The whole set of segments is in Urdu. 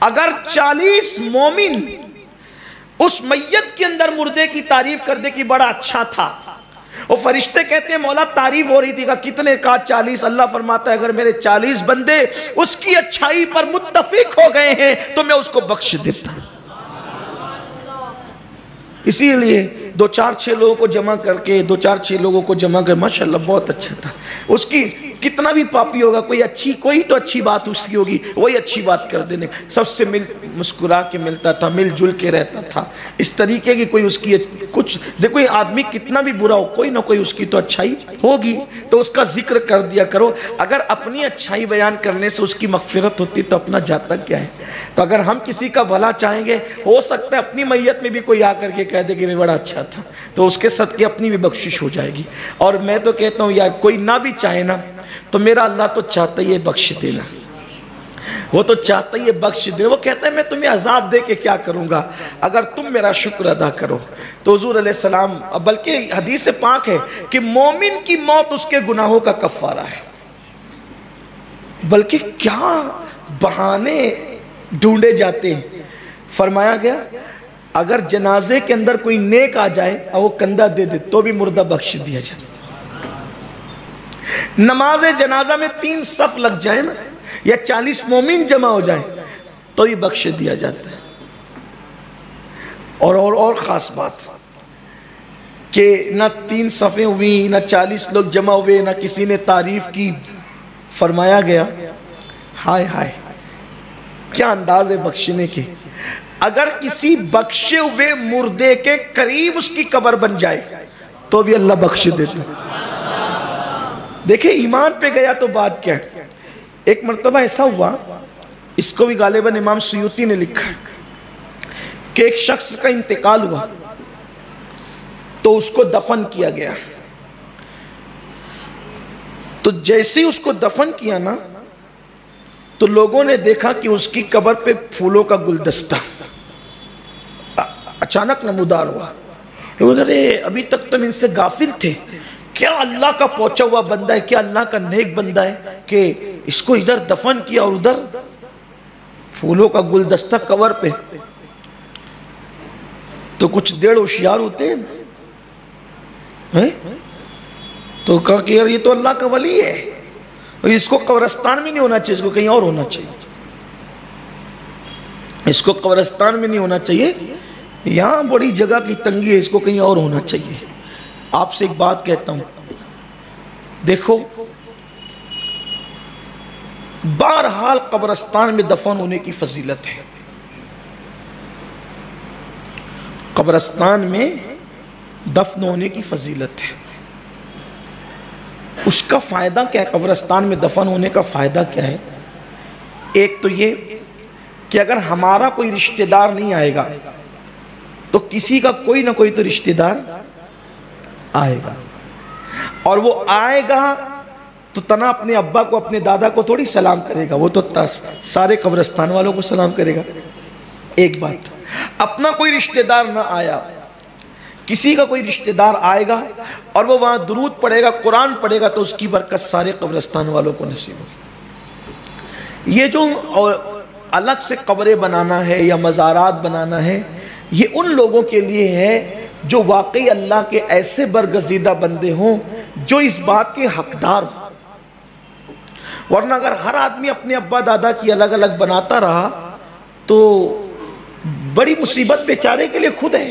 اگر 40 مومن اس میت کے اندر مردے کی تعریف کر دے کہ بڑا اچھا تھا، وہ فرشتے کہتے ہیں مولا تعریف ہو رہی تھی، کہ کتنے کا 40؟ اللہ فرماتا ہے اگر میرے 40 بندے اس کی اچھائی پر متفق ہو گئے ہیں تو میں اس کو بخش دیتا ہوں۔ اسی لیے 2-4-6 لوگوں کو جمع کر کے 2-4-6 لوگوں کو جمع کر ماشاءاللہ بہت اچھا تھا، اس کی کتنا بھی پاپی ہوگا کوئی تو اچھی بات اس کی ہوگی، وہی اچھی بات کر دینے، سب سے مسکرا کے ملتا تھا، مل جل کے رہتا تھا، اس طریقے کی کوئی اس کی کچھ دیکھو، یہ آدمی کتنا بھی برا ہو کوئی نہ کوئی اس کی تو اچھائی ہوگی، تو اس کا ذکر کر دیا کرو۔ اگر اپنی اچھائی بیان کرنے سے اس کی مغفرت ہوتی تو اپنا جاتا کیا ہے؟ تو اگر ہم کسی کا بھلا چاہیں گے، ہو سکتا ہے اپنی میت میں بھی کوئی آ کر کے کہہ دے کہ میں بڑا اچھا تھا، تو اس کے صدقے اپنی بھی بخشش ہو جائے گی۔ اور میں تو کہتا ہوں یار کوئی نہ بھی چاہے نا تو میرا اللہ تو چاہتا ہی ہے بخش دینا، وہ تو چاہتا ہی ہے بخش دے، وہ کہتا ہے میں تمہیں عذاب دے کے کیا کروں گا اگر تم میرا شکر ادا کرو۔ تو حضور علیہ السلام، بلکہ حدیث پاک ہے کہ مومن کی موت اس کے گناہوں کا کفارہ ہے۔ بلکہ کیا بہانے ڈھونڈے جاتے ہیں، فرمایا گیا اگر جنازے کے اندر کوئی نیک آ جائے اور وہ کندھا دے دے تو بھی مردہ بخش دیا جاتا۔ نماز جنازہ میں 3 صف لگ جائے نا، یا 40 مومن جمع ہو جائیں تو بھی بخش دیا جاتا ہے۔ اور خاص بات کہ نہ 3 صفیں ہوئی، نہ 40 لوگ جمع ہوئے، نہ کسی نے تعریف کی، فرمایا گیا ہائے ہائے کیا انداز ہے بخشنے کے، اگر کسی بخشے ہوئے مردے کے قریب اس کی قبر بن جائے تو بھی اللہ بخش دیتا ہے۔ دیکھیں ایمان پہ گیا تو بات کیا ہے۔ ایک مرتبہ ایسا ہوا، اس کو بھی غالباً امام سیوطی نے لکھا ہے، کہ ایک شخص کا انتقال ہوا تو اس کو دفن کیا گیا، تو جیسے اس کو دفن کیا نا تو لوگوں نے دیکھا کہ اس کی قبر پہ پھولوں کا گلدستہ اچانک نمودار ہوا۔ لوگ ارے ابھی تک تم ان سے غافل تھے، کیا اللہ کا پہنچا ہوا بندہ ہے، کیا اللہ کا نیک بندہ ہے کہ اس کو ادھر دفن کیا اور ادھر پھولوں کا گلدستہ قبر پہ۔ تو کچھ دیر ہوشیار ہوتے ہیں تو کہا کہ یار یہ تو اللہ کا ولی ہے، اس کو قبرستان میں نہیں ہونا چاہیے، اس کو کہیں اور ہونا چاہیے، اس کو قبرستان میں نہیں ہونا چاہیے، یہاں بڑی جگہ کی تنگی ہے، اس کو کہیں اور ہونا چاہیے۔ آپ سے ایک بات کہتا ہوں، دیکھو بہرحال قبرستان میں دفن ہونے کی فضیلت ہے، قبرستان میں دفن ہونے کی فضیلت ہے۔ اس کا فائدہ کیا ہے؟ قبرستان میں دفن ہونے کا فائدہ کیا ہے؟ ایک تو یہ کہ اگر ہمارا کوئی رشتہ دار نہیں آئے گا تو کسی کا کوئی نہ کوئی تو رشتہ دار آئے گا، اور وہ آئے گا تو تنا اپنے ابا کو اپنے دادا کو تھوڑی سلام کرے گا، وہ تو سارے قبرستان والوں کو سلام کرے گا۔ ایک بات، اپنا کوئی رشتہ دار نہ آیا، کسی کا کوئی رشتہ دار آئے گا اور وہ وہاں درود پڑھے گا، قرآن پڑھے گا، تو اس کی برکت سارے قبرستان والوں کو نصیب ہوگی۔ یہ جو الگ سے قبریں بنانا ہے یا مزارات بنانا ہے، یہ ان لوگوں کے لیے ہے جو واقعی اللہ کے ایسے برگزیدہ بندے ہوں جو اس بات کے حقدار ہوں، ورنہ اگر ہر آدمی اپنے ابا دادا کی الگ الگ بناتا رہا تو بڑی مصیبت بیچارے کے لیے خود ہے۔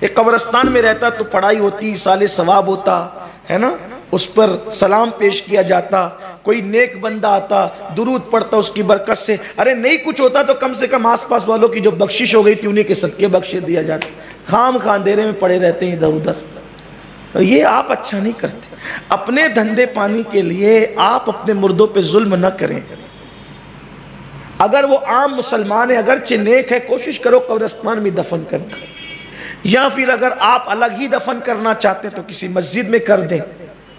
ایک قبرستان میں رہتا تو پڑھائی ہوتی، سال ثواب ہوتا ہے نا، اس پر سلام پیش کیا جاتا، کوئی نیک بندہ آتا درود پڑھتا اس کی برکت سے، ارے نہیں کچھ ہوتا تو کم سے کم آس پاس والوں کی جو بخشش ہو گئی تھی انہیں کے صدقے بخشے دیا جاتا۔ خام اندھیرے میں پڑے رہتے ہیں ادھر ادھر، یہ آپ اچھا نہیں کرتے۔ اپنے دھندے پانی کے لیے آپ اپنے مردوں پہ ظلم نہ کریں۔ اگر وہ عام مسلمان ہے، اگرچہ نیک ہے، کوشش کرو قبرستان میں دفن کرنا، یا پھر اگر آپ الگ ہی دفن کرنا چاہتے تو کسی مسجد میں کر دیں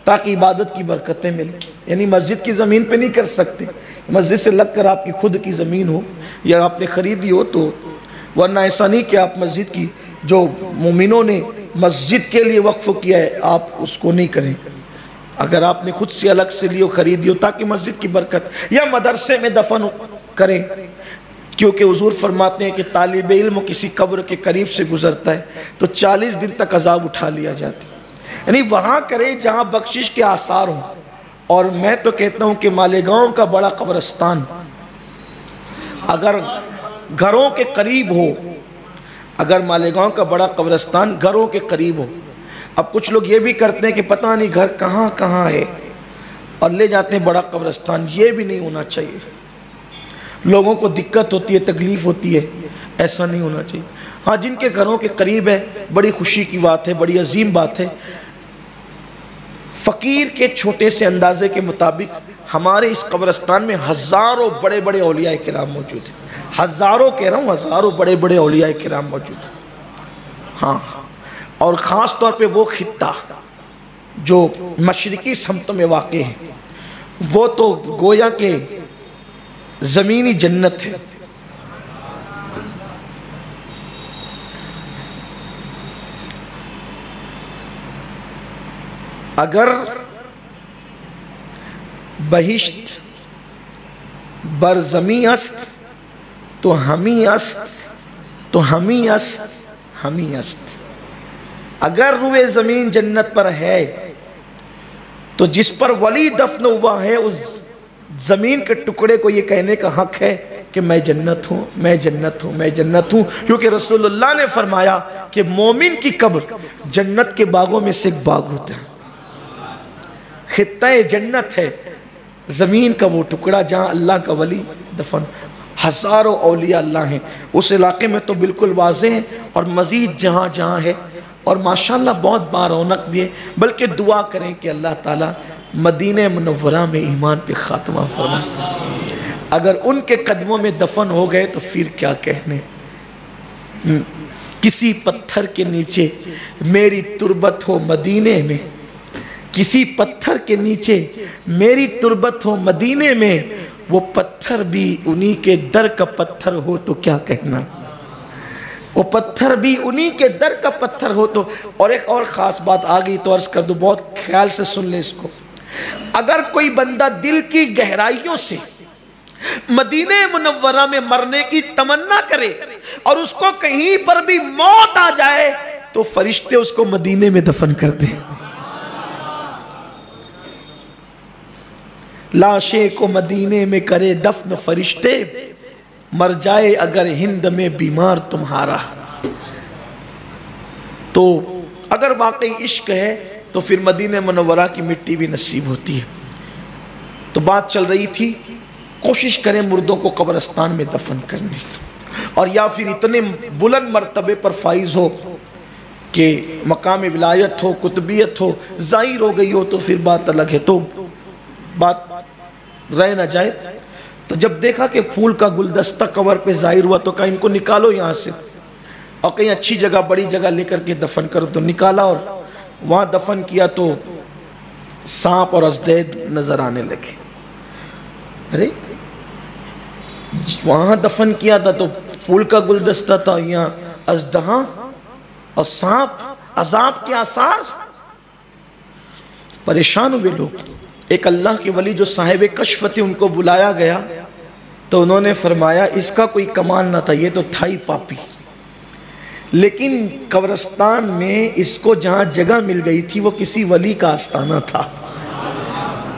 تاکہ عبادت کی برکتیں ملیں۔ یعنی مسجد کی زمین پہ نہیں کر سکتے، مسجد سے لگ کر آپ کی خود کی زمین ہو یا آپ نے خریدی ہو تو، ورنہ ایسا نہیں کہ آپ مسجد کی جو مومنوں نے مسجد کے لیے وقف کیا ہے آپ اس کو نہیں کریں۔ اگر آپ نے خود سے الگ سے لیو خریدی ہو تاکہ مسجد کی برکت، یا مدرسے میں دفن کریں، کیونکہ حضور فرماتے ہیں کہ طالب علم کسی قبر کے قریب سے گزرتا ہے تو 40 دن تک عذاب اٹھا لیا جاتا ہے، یعنی وہاں کرے جہاں بخشش کے آثار ہوں۔ اور میں تو کہتا ہوں کہ مالیگاؤں کا بڑا قبرستان اگر گھروں کے قریب ہو، اگر مالیگاؤں کا بڑا قبرستان گھروں کے قریب ہو، اب کچھ لوگ یہ بھی کرتے ہیں کہ پتہ نہیں گھر کہاں کہاں ہے اور لے جاتے ہیں بڑا قبرستان، یہ بھی نہیں ہونا چاہیے، لوگوں کو دقت ہوتی ہے، تکلیف ہوتی ہے، ایسا نہیں ہونا چاہیے۔ ہاں جن کے گھروں کے قریب ہے بڑی خوشی کی بات ہے، بڑی عظیم بات ہے۔ فقیر کے چھوٹے سے اندازے کے مطابق ہمارے اس قبرستان میں ہزاروں بڑے بڑے اولیاء کرام موجود ہیں، ہزاروں کہہ رہا ہوں، ہزاروں بڑے بڑے اولیاء کرام موجود ہیں۔ ہاں، اور خاص طور پہ وہ خطہ جو مشرقی سمتوں میں واقع ہے وہ تو گویا کہ زمینی جنت ہے۔ اگر بہشت بر زمین است تو ہمی است، تو ہمی است، ہمی است۔ اگر روئے زمین جنت پر ہے تو جس پر ولی دفن ہوا ہے اس زمین کے ٹکڑے کو یہ کہنے کا حق ہے کہ میں جنت ہوں، میں جنت ہوں، میں جنت ہوں، کیونکہ رسول اللہ نے فرمایا کہ مومن کی قبر جنت کے باغوں میں سے ایک باغ ہوتا ہے، خطہ جنت ہے، زمین کا وہ ٹکڑا جہاں اللہ کا ولی دفن۔ ہزاروں اولیاء اللہ ہیں اس علاقے میں تو بالکل واضح ہیں، اور مزید جہاں جہاں ہے، اور ماشاءاللہ بہت بارونق بھی ہے۔ بلکہ دعا کریں کہ اللہ تعالیٰ مدینہ منورہ میں ایمان پہ خاتمہ فرمائے۔ اگر ان کے قدموں میں دفن ہو گئے تو پھر کیا کہنے۔ کسی پتھر کے نیچے میری تربت ہو مدینے میں، کسی پتھر کے نیچے میری تربت ہو مدینے میں، وہ پتھر بھی انہی کے در کا پتھر ہو تو کیا کہنا، وہ پتھر بھی انہی کے در کا پتھر ہو تو۔ اور ایک اور خاص بات آگئی تو عرض کر دوں، بہت خیال سے سن لیں اس کو۔ اگر کوئی بندہ دل کی گہرائیوں سے مدینہ منورہ میں مرنے کی تمنا کرے اور اس کو کہیں پر بھی موت آ جائے تو فرشتے اس کو مدینے میں دفن کر دیں۔ لاشیں کو مدینے میں کرے دفن فرشتے، مر جائے اگر ہند میں بیمار تمہارا۔ تو اگر واقعی عشق ہے تو پھر مدینہ منورہ کی مٹی بھی نصیب ہوتی ہے۔ تو بات چل رہی تھی کوشش کریں مردوں کو قبرستان میں دفن کرنے، اور یا پھر اتنے بلند مرتبے پر فائز ہو کہ مقام ولایت ہو، قطبیت ہو، ظاہر ہو گئی ہو تو پھر بات الگ ہے، تو بات رہ نہ جائے۔ تو جب دیکھا کہ پھول کا گلدستہ قبر پہ ظاہر ہوا تو کہا ان کو نکالو یہاں سے اور کہیں اچھی جگہ بڑی جگہ لے کر کے دفن کرو۔ تو نکالا اور وہاں دفن کیا تو سانپ اور ازدید نظر آنے لگے۔ ارے وہاں دفن کیا تھا تو پھول کا گلدستہ تھا، یہاں ازدہاں اور سانپ، عذاب کے آثار۔ پریشان ہوئے لوگ۔ ایک اللہ کے ولی جو صاحب کشف تھے ان کو بلایا گیا تو انہوں نے فرمایا اس کا کوئی کمال نہ تھا، یہ تو تھا ہی پاپی، لیکن قبرستان میں اس کو جہاں جگہ مل گئی تھی وہ کسی ولی کا آستانہ تھا،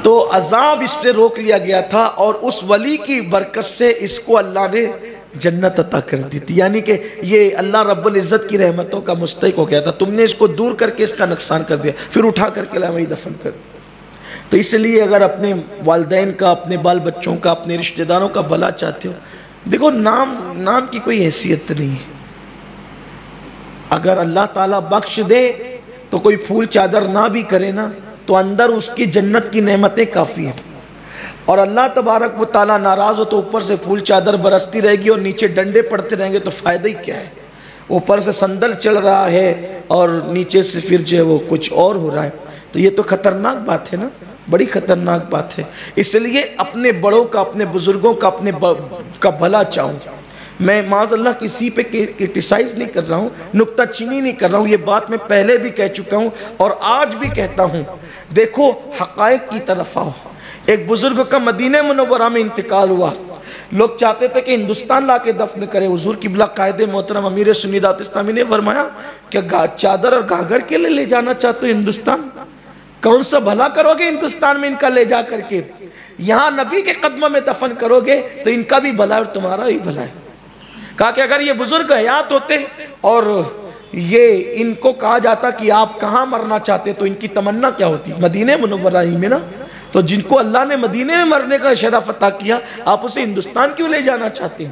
تو عذاب اس پہ روک لیا گیا تھا، اور اس ولی کی برکت سے اس کو اللہ نے جنت عطا کر دی تھی۔ یعنی کہ یہ اللہ رب العزت کی رحمتوں کا مستحق ہو گیا تھا، تم نے اس کو دور کر کے اس کا نقصان کر دیا، پھر اٹھا کر کے وہی دفن کر دیا۔ تو اس لیے اگر اپنے والدین کا، اپنے بال بچوں کا، اپنے رشتہ داروں کا بھلا چاہتے ہو، دیکھو نام کی کوئی حیثیت نہیں ہے۔ اگر اللہ تعالیٰ بخش دے تو کوئی پھول چادر نہ بھی کرے نا تو اندر اس کی جنت کی نعمتیں کافی ہیں، اور اللہ تبارک و تعالیٰ ناراض ہو تو اوپر سے پھول چادر برستی رہے گی اور نیچے ڈنڈے پڑتے رہیں گے تو فائدہ ہی کیا ہے؟ اوپر سے سندل چل رہا ہے اور نیچے سے پھر جو ہے وہ کچھ اور ہو رہا ہے، تو یہ تو خطرناک بات ہے نا، بڑی خطرناک بات ہے۔ اس لیے اپنے بڑوں کا، اپنے بزرگوں کا، اپنے کا بھلا چاہوں۔ میں معاذ اللہ کسی پہ کرٹیسائز نہیں کر رہا ہوں، نکتہ چینی نہیں کر رہا ہوں، یہ بات میں پہلے بھی کہہ چکا ہوں اور آج بھی کہتا ہوں۔ دیکھو حقائق کی طرف آؤ۔ ایک بزرگ کا مدینہ منورہ میں انتقال ہوا، لوگ چاہتے تھے کہ ہندوستان لا کے دفن کرے. حضور قبلہ قائد محترم امیر سنی دعوت اسلامی نے فرمایا کہ چادر اور گھاگھر کے لیے لے جانا چاہتے ہو ہندوستان؟ کون سا بھلا کرو گے ہندوستان میں ان کا لے جا کر کے؟ یہاں نبی کے قدموں میں دفن کرو گے تو ان کا بھی بھلا اور تمہارا بھی بھلا ہے. کہا کہ اگر یہ بزرگ حیات ہوتے اور یہ ان کو کہا جاتا کہ آپ کہاں مرنا چاہتے تو ان کی تمنا کیا ہوتی؟ مدینہ منورہ ہی میں نا. تو جن کو اللہ نے مدینے میں مرنے کا شرف عطا کیا آپ اسے ہندوستان کیوں لے جانا چاہتے ہیں؟